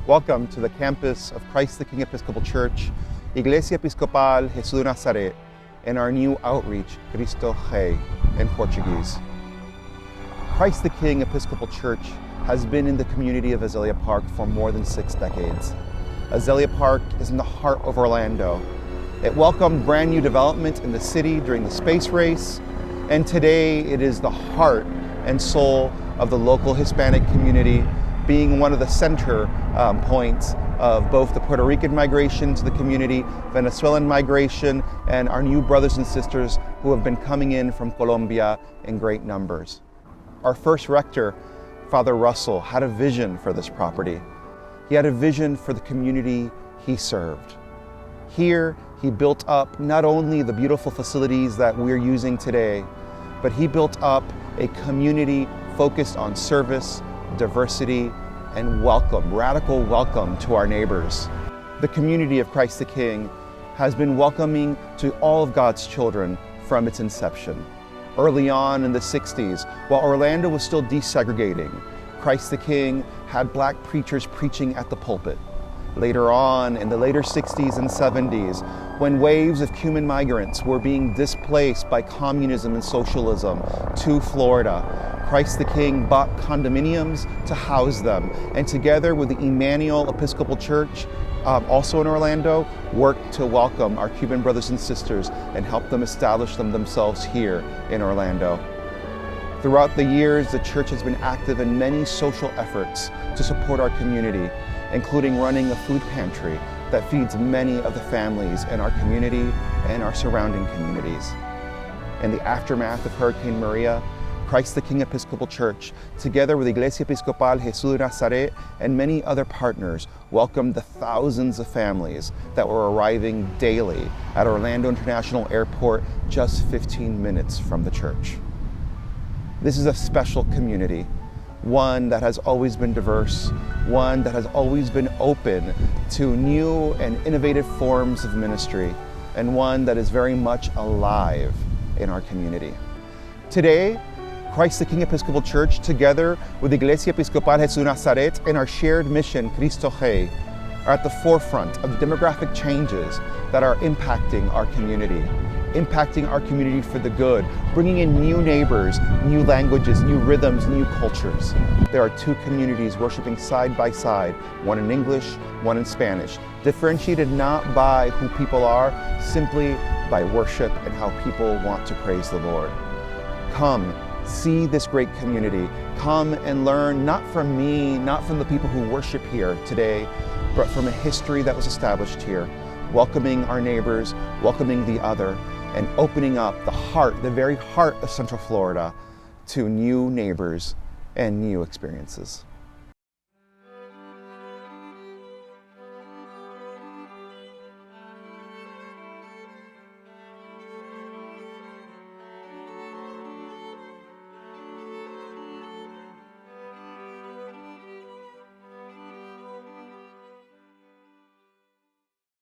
Welcome to the campus of Christ the King Episcopal Church, Iglesia Episcopal Jesús de Nazaret, and our new outreach, Cristo Rei, in Portuguese. Christ the King Episcopal Church has been in the community of Azalea Park for more than 6 decades. Azalea Park is in the heart of Orlando. It welcomed brand new development in the city during the space race, and today it is the heart and soul of the local Hispanic community, being one of the center points of both the Puerto Rican migration to the community, Venezuelan migration, and our new brothers and sisters who have been coming in from Colombia in great numbers. Our first rector, Father Russell, had a vision for this property. He had a vision for the community he served. Here, he built up not only the beautiful facilities that we're using today, but he built up a community focused on service, diversity, and welcome, radical welcome to our neighbors. The community of Christ the King has been welcoming to all of God's children from its inception. Early on in the 60s, while Orlando was still desegregating, Christ the King had Black preachers preaching at the pulpit. Later on, in the later 60s and 70s, when waves of Cuban migrants were being displaced by communism and socialism to Florida, Christ the King bought condominiums to house them, and together with the Emmanuel Episcopal Church, also in Orlando, worked to welcome our Cuban brothers and sisters and help them establish themselves here in Orlando. Throughout the years, the church has been active in many social efforts to support our community, including running a food pantry that feeds many of the families in our community and our surrounding communities. In the aftermath of Hurricane Maria, Christ the King Episcopal Church, together with Iglesia Episcopal Jesús de Nazaret and many other partners, welcomed the thousands of families that were arriving daily at Orlando International Airport, just 15 minutes from the church. This is a special community, one that has always been diverse, one that has always been open to new and innovative forms of ministry, and one that is very much alive in our community. Today, Christ the King Episcopal Church, together with Iglesia Episcopal Jesús de Nazaret and our shared mission, Cristo Rei, are at the forefront of the demographic changes that are impacting our community for the good, bringing in new neighbors, new languages, new rhythms, new cultures. There are 2 communities worshiping side by side, one in English, one in Spanish, differentiated not by who people are, simply by worship and how people want to praise the Lord. Come, see this great community. Come and learn, not from me, not from the people who worship here today, but from a history that was established here, welcoming our neighbors, welcoming the other, and opening up the heart, the very heart of Central Florida, to new neighbors and new experiences.